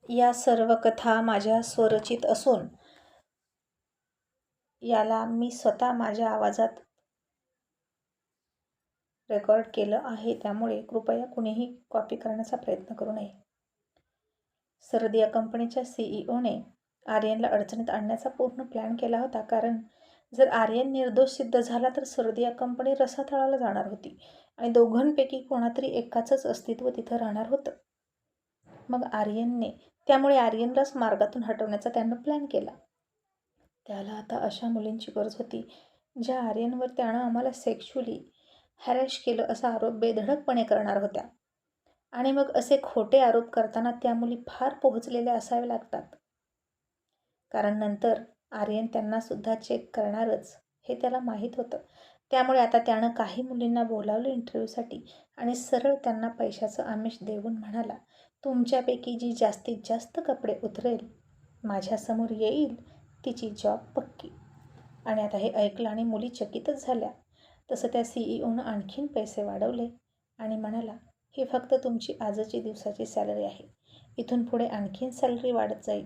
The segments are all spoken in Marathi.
या सर्व कथा माझ्या स्वरचित असून याला मी स्वतः माझ्या आवाजात रेकॉर्ड केलं आहे, त्यामुळे कृपया कुणीही कॉपी करण्याचा प्रयत्न करू नये. सरद या कंपनीच्या सीईओने आर्यनला अडचणीत आणण्याचा पूर्ण प्लॅन केला होता, कारण जर आर्यन निर्दोष सिद्ध झाला तर सरद या कंपनी रसातळाला जाणार होती आणि दोघांपैकी कोणातरी एकाचंच अस्तित्व तिथं राहणार होतं. मग त्यामुळे आर्यनलाच मार्गातून हटवण्याचा त्यानं प्लॅन केला. त्याला आता अशा मुलींची गरज होती ज्या आर्यनवर त्यानं आम्हाला सेक्शुअली हॅरॅश केलं असा आरोप बेधडकपणे करणार होत्या. आणि मग असे खोटे आरोप करताना त्या मुली फार पोहोचलेल्या असाव्या लागतात, कारण नंतर आर्यन त्यांना सुद्धा चेक करणारच हे त्याला माहीत होतं. त्यामुळे आता त्यानं काही मुलींना बोलावलं इंटरव्ह्यूसाठी आणि सरळ त्यांना पैशाचं आमिष देऊन म्हणाला, तुमच्यापैकी जी जास्तीत जास्त कपडे उतरेल, माझ्यासमोर येईल, तिची जॉब पक्की. आणि आता हे ऐकलं आणि मुली चकितच झाल्या. तसं त्या सीईओनं आणखीन पैसे वाढवले आणि म्हणाला, ही फक्त तुमची आजची दिवसाची सॅलरी आहे. इथून पुढे आणखीन सॅलरी वाढत जाईल,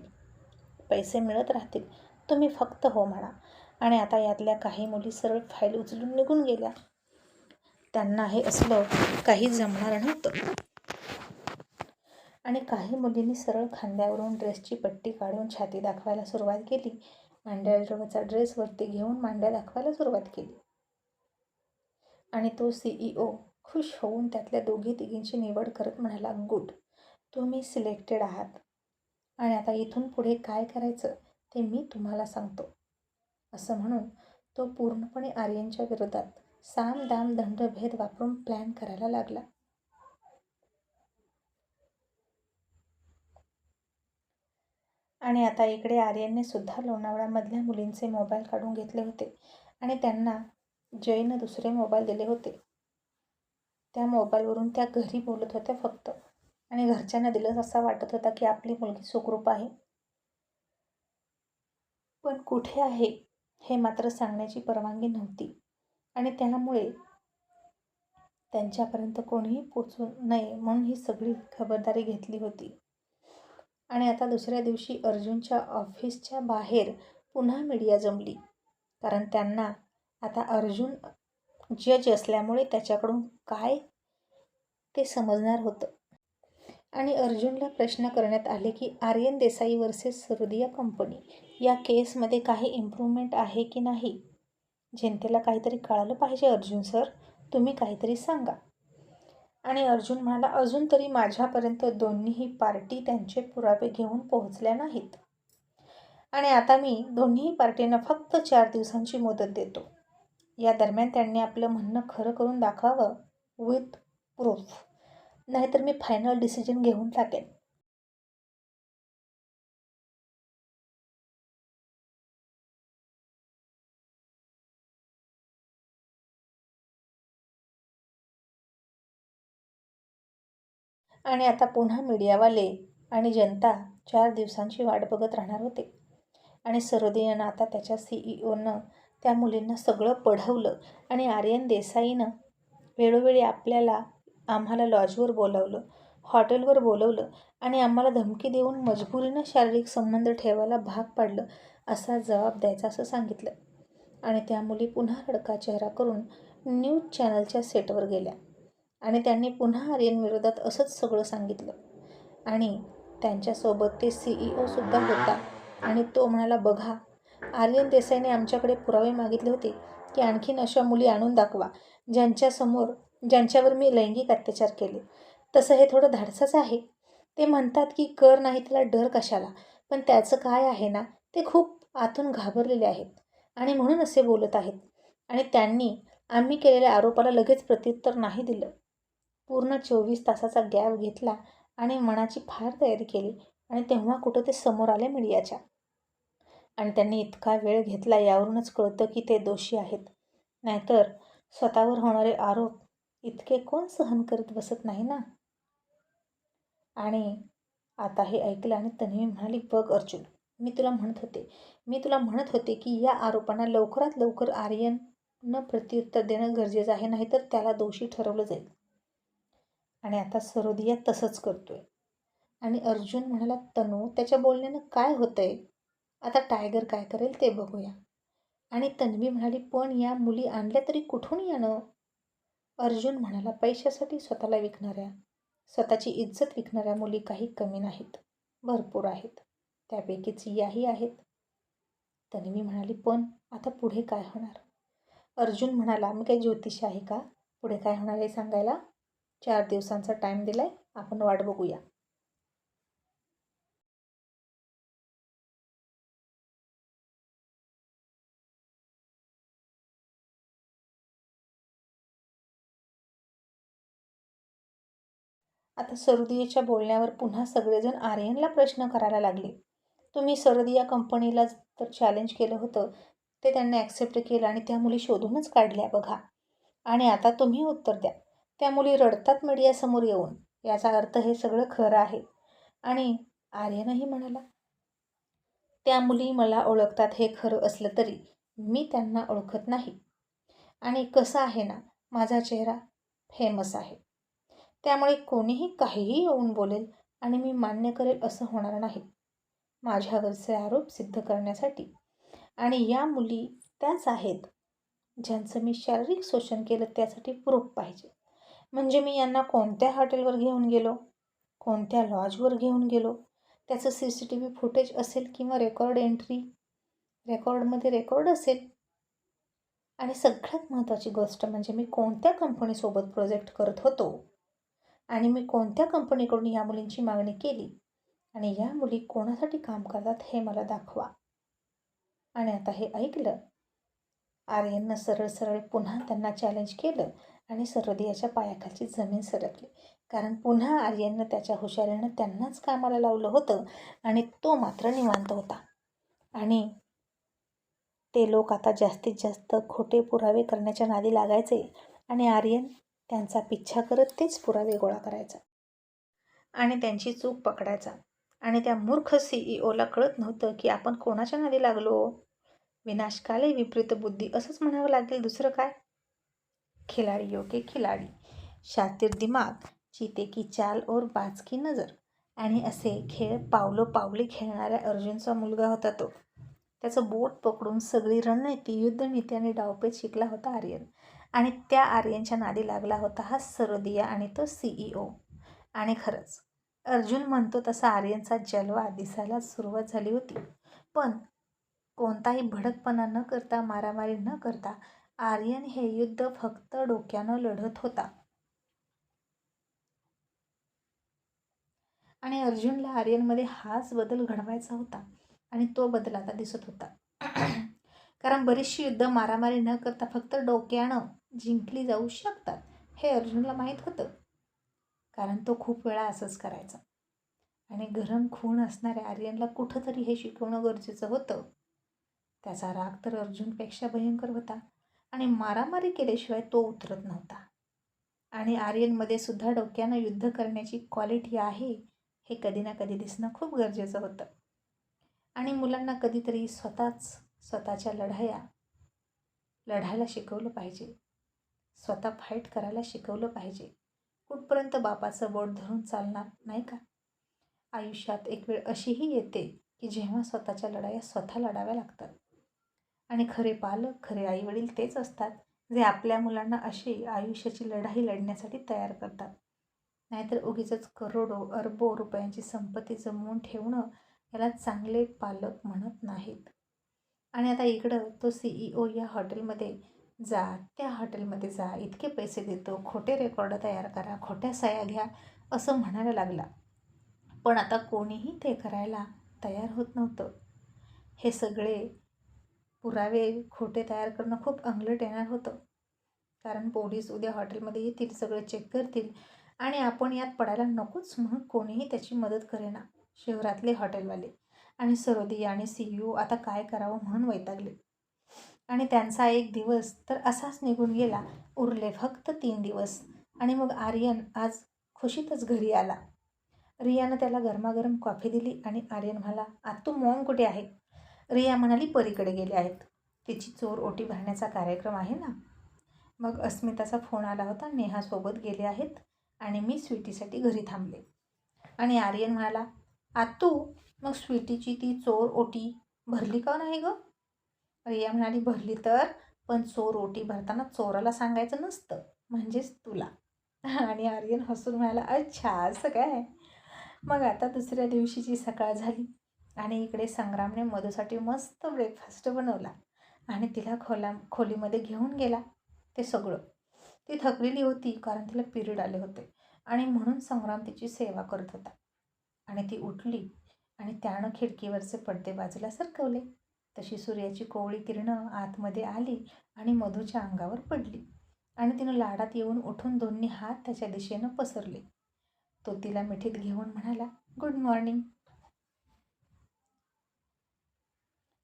पैसे मिळत राहतील, तुम्ही फक्त हो म्हणा. आणि आता यातल्या काही मुली सरळ फाईल उचलून निघून गेल्या. त्यांना हे असलं काही जमणार नव्हतं. आणि काही मुलींनी सरळ खांद्यावरून ड्रेसची पट्टी काढून छाती दाखवायला सुरुवात केली. मांड्यावरचा ड्रेस वरती घेऊन मांड्या दाखवायला सुरुवात केली. आणि तो सीईओ खुश होऊन त्यातल्या दोघी तिघींची निवड करत म्हणाला, गुड, तुम्ही सिलेक्टेड आहात. आणि आता इथून पुढे काय करायचं ते मी तुम्हाला सांगतो. असं म्हणून तो पूर्णपणे आर्यनच्या विरोधात साम दाम दंड भेद वापरून प्लॅन करायला लागला. आणि आता इकडे आर्यनने सुद्धा लोणावळ्यामधल्या मुलींचे मोबाईल काढून घेतले होते आणि त्यांना जयनं दुसरे मोबाईल दिले होते. त्या मोबाईलवरून त्या घरी बोलत होत्या फक्त, आणि घरच्यांना दिलं असा वाटत होता की आपली मुलगी सुखरूप आहे. पण कुठे आहे हे मात्र सांगण्याची परवानगी नव्हती आणि त्यामुळे त्यांच्यापर्यंत कोणीही पोचू नये म्हणून ही सगळी खबरदारी घेतली होती. आणि आता दुसऱ्या दिवशी अर्जुनच्या ऑफिसच्या बाहेर पुन्हा मीडिया जमली, कारण त्यांना आता अर्जुन जज असल्यामुळे त्याच्याकडून काय ते समजणार होतं. आणि अर्जुनला प्रश्न करण्यात आले की आर्यन देसाई वर्सेस सरदिया कंपनी या केसमध्ये काही इम्प्रूव्हमेंट आहे की नाही. जनतेला काहीतरी कळालं पाहिजे अर्जुन सर, तुम्ही काहीतरी सांगा. आणि अर्जुन म्हणाला, अजून तरी माझ्यापर्यंत दोन्हीही पार्टी त्यांचे पुरावे घेऊन पोहोचल्या नाहीत. आणि आता मी दोन्ही पार्टींना फक्त 4 दिवसांची मुदत देतो. या दरम्यान त्यांनी आपलं म्हणणं खरं करून दाखवावं विथ प्रूफ, नाहीतर मी फायनल डिसिजन घेऊन टाकेन. आणि आता पुन्हा मीडियावाले आणि जनता 4 दिवसांची वाट बघत राहणार होते. आणि सरोदियानं आता त्याच्या सीईओनं त्या मुलींना सगळं पढवलं आणि आर्यन देसाईनं वेळोवेळी आम्हाला लॉजवर बोलावलं, हॉटेलवर बोलवलं आणि आम्हाला धमकी देऊन मजबुरीनं शारीरिक संबंध ठेवायला भाग पाडलं असा जबाब द्यायचा असं सांगितलं. आणि त्या मुली पुन्हा रडका चेहरा करून न्यूज चॅनलच्या सेटवर गेल्या आणि त्यांनी पुन्हा आर्यन विरोधात असंच सगळं सांगितलं. आणि त्यांच्यासोबत ते सीईओ सुद्धा होता आणि तो म्हणाला, बघा, आर्यन देसाईने आमच्याकडे पुरावे मागितले होते की आणखीन अशा मुली आणून दाखवा ज्यांच्यावर मी लैंगिक अत्याचार केले. तसं हे थोडं धाडसच आहे. ते म्हणतात की कर नाही त्याला डर कशाला, पण त्याचं काय आहे ना, ते खूप आतून घाबरलेले आहेत आणि म्हणून असे बोलत आहेत. आणि त्यांनी आम्ही केलेल्या आरोपाला लगेच प्रत्युत्तर नाही दिलं. पूर्ण 24 तासाचा गॅप घेतला आणि मनाची फार तयारी केली आणि तेव्हा कुठं ते समोर आले मीडियाच्या. आणि त्यांनी इतका वेळ घेतला यावरूनच कळतं की ते दोषी आहेत. नाहीतर स्वतःवर होणारे आरोप इतके कोण सहन करत बसत नाही ना. आणि आता हे ऐकलं आणि तन्वी म्हणाली, बघ अर्जुन, मी तुला म्हणत होते की या आरोपांना लवकरात लवकर आर्यननं प्रत्युत्तर देणं गरजेचं आहे, नाहीतर त्याला दोषी ठरवलं जाईल. आणि आता सरोदिया तसंच करतोय. आणि अर्जुन म्हणाला, तनू त्याच्या बोलण्यानं काय होतंय? आता टायगर काय करेल ते बघूया. आणि तन्वी म्हणाली, पण या मुली आणल्या तरी कुठून येणं? अर्जुन म्हणाला, पैशासाठी स्वतःला विकणाऱ्या, स्वतःची इज्जत विकणाऱ्या मुली काही कमी नाहीत, भरपूर आहेत. त्यापैकीच याही आहेत. तन्वी म्हणाली, पण आता पुढे काय होणार? अर्जुन म्हणाला, मी काही ज्योतिष आहे का पुढे काय होणार आहे सांगायला? 4 दिवसांचा टाईम दिलाय, आपण वाट बघूया. आता सरदियाच्या बोलण्यावर पुन्हा सगळेजण आर्यनला प्रश्न करायला लागले. तुम्ही सरदिया कंपनीला तर चॅलेंज केलं होतं, ते त्यांनी ॲक्सेप्ट केलं आणि त्या मुली शोधूनच काढल्या बघा. आणि आता तुम्ही उत्तर द्या. त्या मुली रडतात मीडियासमोर येऊन. याचा अर्थ हे सगळं खरं आहे. आणि आर्यनही म्हणाला, त्या मुली मला ओळखतात हे खरं असलं तरी मी त्यांना ओळखत नाही. आणि कसं आहे ना, माझा चेहरा फेमस आहे. त्यामुळे कोणीही काहीही येऊन बोलेल आणि मी मान्य करेल असं होणार नाही. माझ्यावरचे आरोप सिद्ध करण्यासाठी. आणि या मुली त्याच आहेत ज्यांचं मी शारीरिक शोषण केलं, त्यासाठी प्रूफ पाहिजे. म्हणजे मी यांना कोणत्या हॉटेलवर घेऊन गेलो, कोणत्या लॉजवर घेऊन गेलो, त्याचं CCTV फुटेज असेल किंवा रेकॉर्डमध्ये रेकॉर्ड असेल. आणि सगळ्यात महत्त्वाची गोष्ट म्हणजे मी कोणत्या कंपनीसोबत प्रोजेक्ट करत होतो आणि मी कोणत्या कंपनीकडून या मुलींची मागणी केली आणि या मुली कोणासाठी काम करतात हे मला दाखवा. आणि आता हे ऐकलं, आर्यननं सरळ सरळ पुन्हा त्यांना चॅलेंज केलं आणि सरदियाच्या पायाखालची जमीन सरकली. कारण पुन्हा आर्यननं त्याच्या हुशारीनं त्यांनाच कामाला लावलं होतं आणि तो मात्र निवांत होता. आणि ते लोक आता जास्तीत जास्त खोटे पुरावे करण्याच्या नादी लागायचे आणि आर्यन त्यांचा पिच्छा करत तेच पुरावे गोळा करायचा आणि त्यांची चूक पकडायचा. आणि त्या मूर्ख CEOला कळत नव्हतं की आपण कोणाच्या नादी लागलो. विनाशकाले विपरीत बुद्धी असंच म्हणावं लागेल, दुसरं काय. खिलाडी के खिलाडी, शातीर दिमाग, चीते की चाल और बाज की नजर. आणि असे खेळ पावलोपावली खेळणाऱ्या अर्जुनचा मुलगा होता तो. त्याचं बोट पकडून सगळी रणनीती, युद्धनीती आणि डावपेच शिकला होता आर्यन. आणि त्या आर्यनच्या नादी लागला होता हा सरदिया आणि तो CEO. आणि खरंच अर्जुन म्हणतो तसा आर्यनचा जलवा दिसायला सुरुवात झाली होती. पण कोणताही भडकपणा न करता, मारामारी न करता आर्यन हे युद्ध फक्त डोक्यानं लढत होता. आणि अर्जुनला आर्यनमध्ये हाच बदल घडवायचा होता आणि तो बदल आता दिसत होता. कारण बरीचशी युद्ध मारामारी न करता फक्त डोक्यानं जिंकली जाऊ शकतात हे अर्जुनला माहीत होतं. कारण तो खूप वेळा असंच करायचा. आणि गरम खून असणाऱ्या आर्यनला कुठंतरी हे शिकवणं गरजेचं होतं. त्याचा राग तर अर्जुनपेक्षा भयंकर होता आणि मारामारी केल्याशिवाय तो उतरत नव्हता. आणि आर्यनमध्ये सुद्धा डोक्यानं युद्ध करण्याची क्वालिटी आहे हे कधी ना कधी दिसणं खूप गरजेचं होतं. आणि मुलांना कधीतरी स्वतःच्या लढायला शिकवलं पाहिजे. स्वतः फाईट करायला शिकवलं पाहिजे. कुठपर्यंत बापाचं बोट धरून चालणार नाही का? आयुष्यात एक वेळ अशीही येते की जेव्हा स्वतःच्या लढाया स्वतः लढाव्या लागतात. आणि खरे पालक, खरे आईवडील तेच असतात जे आपल्या मुलांना अशी आयुष्याची लढाई लढण्यासाठी तयार करतात. नाहीतर उगीचच करोडो अरबो रुपयांची संपत्ती जमवून ठेवणं याला चांगले पालक म्हणत नाहीत. आणि आता इकडं तो CEO या हॉटेलमध्ये जा, त्या हॉटेलमध्ये जा, इतके पैसे देतो, खोटे रेकॉर्ड तयार करा, खोट्या सह्या घ्या असं म्हणायला लागला. पण आता कोणीही ते करायला तयार होत नव्हतं. हे सगळे पुरावे खोटे तयार करणं खूप अंगलट येणार होतं. कारण पोलीस उद्या हॉटेलमध्ये येतील, सगळे चेक करतील आणि आपण यात पडायला नकोच म्हणून कोणीही त्याची मदत करेना. शहरातले हॉटेलवाले आणि सरदिया आणि CEO आता काय करावं म्हणून वैतागले. आणि त्यांचा एक दिवस तर असाच निघून गेला. उरले फक्त 3 दिवस. आणि मग आर्यन आज खुशीतच घरी आला. रियानं त्याला गरमागरम कॉफी दिली आणि आर्यन म्हणाला, आत्तू मॉम कुठे आहे? रिया म्हणाली, परीकडे गेले आहेत. तिची चोर ओटी भरण्याचा कार्यक्रम आहे ना. मग अस्मिताचा फोन आला होता, नेहासोबत गेले आहेत आणि मी स्वीटीसाठी घरी थांबले. आणि आर्यन म्हणाला, आतू मग स्वीटीची ती चोर ओटी भरली का नाही गं? रिया म्हणाली, भरली तर, पण चोर ओटी भरताना चोराला सांगायचं नसतं, म्हणजेच तुला. आणि आर्यन हसून म्हणाला, अच्छा असं काय. मग आता दुसऱ्या दिवशीची सकाळ झाली आणि इकडे संग्रामने मधूसाठी मस्त ब्रेकफास्ट बनवला आणि तिला खोलीमध्ये घेऊन गेला. ते सगळं ती थकलेली होती, कारण तिला पिरियड आले होते आणि म्हणून संग्राम तिची सेवा करत होता. आणि ती उठली आणि त्यानं खिडकीवरचे पडदे बाजूला सरकवले. तशी सूर्याची कोवळी किरणं आतमध्ये आली आणि मधूच्या अंगावर पडली आणि तिनं लाडात येऊन उठून दोन्ही हात त्याच्या दिशेनं पसरले. तो तिला मिठीत घेऊन म्हणाला, गुड मॉर्निंग.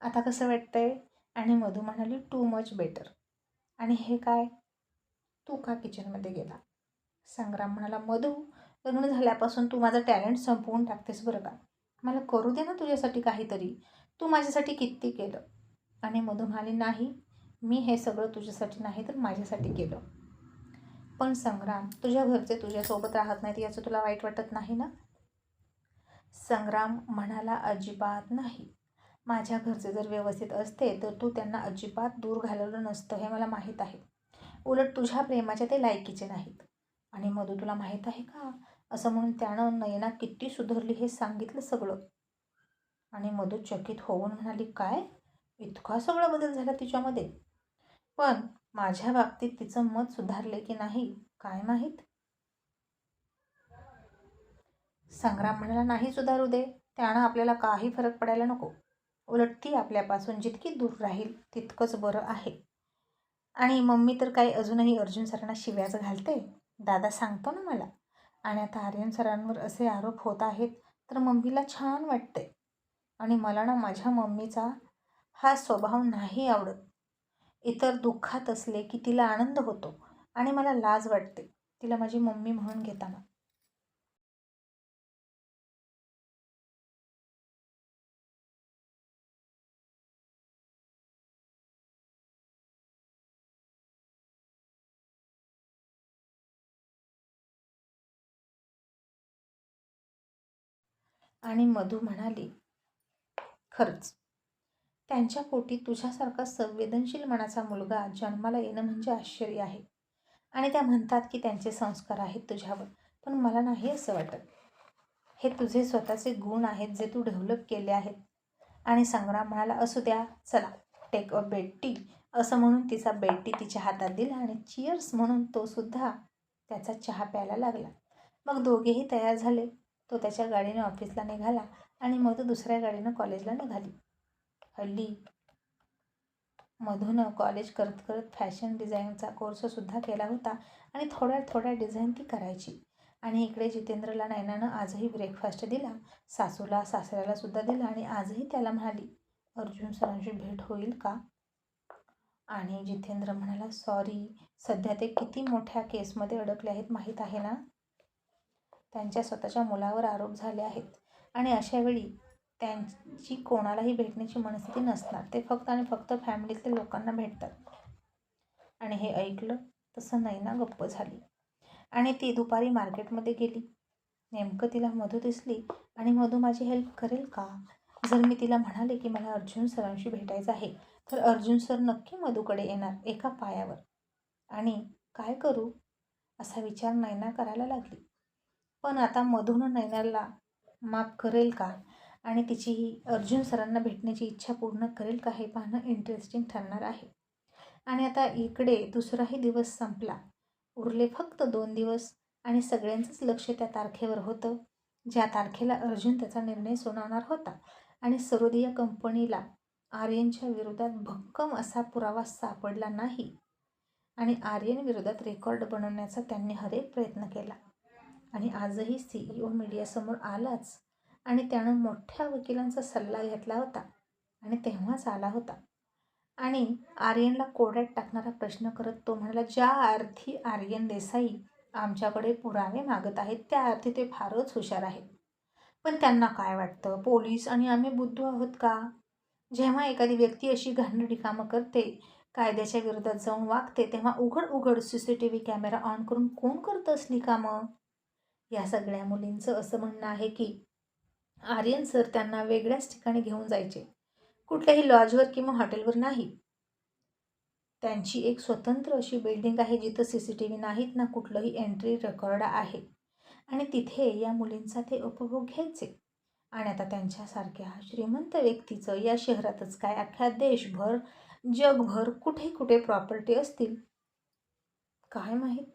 आता कसं वाटतंय? आणि मधू म्हणाली, टू मच बेटर. आणि हे काय, तू का किचनमध्ये गेला? संग्राम म्हणाला, मधू, लग्न झाल्यापासून तू माझं टॅलेंट संपवून टाकतेस बरं का. मला करू दे ना तुझ्यासाठी काहीतरी. तू माझ्यासाठी किती केलं. आणि मधू म्हणाली, नाही, मी हे सगळं तुझ्यासाठी नाही तर माझ्यासाठी केलं. पण संग्राम, तुझ्या घरचे तुझ्यासोबत राहत नाहीत याचं तुला वाईट वाटत नाही ना? संग्राम म्हणाला, अजिबात नाही. माझ्या घरचे जर व्यवस्थित असते तर तू त्यांना अजिबात दूर घालवलं नसतं, हे मला माहीत आहे. उलट तुझ्या प्रेमाच्या ते लायकीचे नाहीत. आणि मधू, तुला माहीत आहे का, असं म्हणून त्यानं नयना किती सुधारली हे सांगितलं सगळं. आणि मधू चकित होऊन म्हणाली, काय, इतका सगळा बदल झाला तिच्यामध्ये? पण माझ्या बाबतीत तिचं मत सुधारले की नाही काय माहीत. संग्राम म्हणाला, नाही सुधारू दे, त्यानं आपल्याला काही फरक पडायला नको. उलट ती आपल्यापासून जितकी दूर राहील तितकंच बरं आहे. आणि मम्मी तर काही अजूनही अर्जुन सरांना शिव्याच घालते, दादा सांगतो ना मला. आणि आता आर्यन सरांवर असे आरोप होत आहेत तर मम्मीला छान वाटते. आणि मला ना माझ्या मम्मीचा हा स्वभाव नाही आवडत. इतर दुःखात असले की तिला आनंद होतो आणि मला लाज वाटते तिला माझी मम्मी म्हणून घेताना. आणि मधू म्हणाली, खरंच त्यांच्या पोटी तुझ्यासारखा संवेदनशील मनाचा मुलगा जन्माला येणं म्हणजे आश्चर्य आहे. आणि त्या म्हणतात की त्यांचे संस्कार आहेत तुझ्यावर, पण मला नाही असं वाटत. हे तुझे स्वतःचे गुण आहेत जे तू डेव्हलप केले आहेत. आणि संग्राम म्हणाला, असू द्या, चला टेक अ बेड टी, असं म्हणून तिचा बेड टी तिच्या हातात दिला आणि चिअर्स म्हणून तो सुद्धा त्याचा चहा प्यायला लागला. मग दोघेही तयार झाले. तो त्याच्या गाडीने ऑफिसला निघाला आणि मधू दुसऱ्या गाडीनं कॉलेजला निघाली. हल्ली मधूनं कॉलेज करत करत फॅशन डिझाईनचा कोर्ससुद्धा केला होता आणि थोड्या थोड्या डिझाईन ती करायची. आणि इकडे जितेंद्रला नयनानं आजही ब्रेकफास्ट दिला, सासूला सासऱ्याला सुद्धा दिला आणि आजही त्याला म्हणाली, अर्जुन सरांची भेट होईल का? आणि जितेंद्र म्हणाला, सॉरी, सध्या ते किती मोठ्या केसमध्ये अडकले आहेत माहीत आहे ना. त्यांच्या स्वतःच्या मुलावर आरोप झाले आहेत आणि अशावेळी त्यांची कोणालाही भेटण्याची मनस्थिती नसणार. ते फक्त आणि फक्त फॅमिलीतल्या लोकांना भेटतात. आणि हे ऐकलं तसं नयना गप्प झाली आणि ती दुपारी मार्केटमध्ये गेली. नेमकं तिला मधू दिसली आणि मधू माझी हेल्प करेल का? जर मी तिला म्हणाले की मला अर्जुन सरांशी भेटायचं आहे तर अर्जुन सर नक्की मधूकडे येणार एका पायावर. आणि काय करू असा विचार नयना करायला लागली. पण आता मधूनं नयनाला माफ करेल का आणि तिची ही अर्जुन सरांना भेटण्याची इच्छा पूर्ण करेल का हे पाहणं इंटरेस्टिंग ठरणार आहे. आणि आता इकडे दुसराही दिवस संपला. उरले फक्त 2 दिवस आणि सगळ्यांचंच लक्ष त्या तारखेवर होतं ज्या तारखेला अर्जुन त्याचा निर्णय सुनावणार होता. आणि सरोदिया कंपनीला आर्यनच्या विरोधात भक्कम असा पुरावा सापडला नाही आणि आर्यन विरोधात रेकॉर्ड बनवण्याचा त्यांनी हरेक प्रयत्न केला. आणि आजही CEO मीडियासमोर आलाच आणि त्यानं मोठ्या वकिलांचा सल्ला घेतला होता आणि तेव्हाच आला होता. आणि आर्यनला कोड्यात टाकणारा प्रश्न करत तो म्हणाला, ज्या अर्थी आर्यन देसाई आमच्याकडे पुरावे मागत आहेत त्या अर्थी ते फारच हुशार आहेत. पण त्यांना काय वाटतं, पोलीस आणि आम्ही बुद्धू आहोत का? जेव्हा एखादी व्यक्ती अशी घाणेरडी कामं करते, कायद्याच्या विरोधात जाऊन वागते, तेव्हा उघड उघड CCTV कॅमेरा ऑन करून कोण करतं असली कामं? या सगळ्या मुलींचं असं म्हणणं आहे की आर्यन सर त्यांना वेगळ्याच ठिकाणी घेऊन जायचे, कुठल्याही लॉजवर किंवा हॉटेलवर नाही. त्यांची एक स्वतंत्र अशी बिल्डिंग आहे जिथं CCTV नाहीत ना कुठलंही एंट्री रेकॉर्ड आहे आणि तिथे या मुलींचा ते उपभोग घ्यायचे. आणि आता त्यांच्यासारख्या श्रीमंत व्यक्तीचं या शहरातच काय अख्ख्या देशभर जगभर कुठे कुठे प्रॉपर्टी असतील काय माहीत.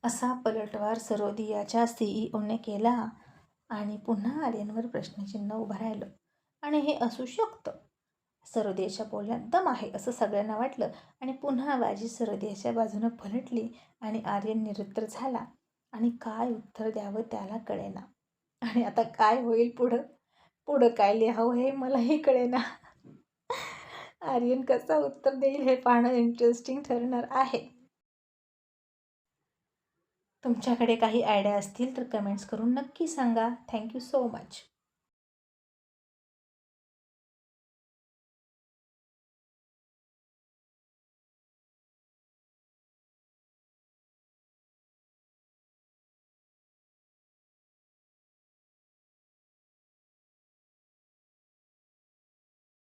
असा पलटवार सरोदियाच्या CEOने केला आणि पुन्हा आर्यनवर प्रश्नचिन्ह उभं राहिलं. आणि हे असू शकतं. सरोदियाच्या बोलण्यात दम आहे असं सगळ्यांना वाटलं आणि पुन्हा बाजी सरोदियाच्या बाजूनं पलटली आणि आर्यन निरुत्तर झाला आणि काय उत्तर द्यावं त्याला कळेना. आणि आता काय होईल पुढं पुढं काय लिहावं हे मलाही कळेना. आर्यन कसं उत्तर देईल हे पाहणं इंटरेस्टिंग ठरणार आहे. तुमच्याकडे काही आयडिया असतील तर कमेंट्स करून नक्की सांगा. Thank you so much.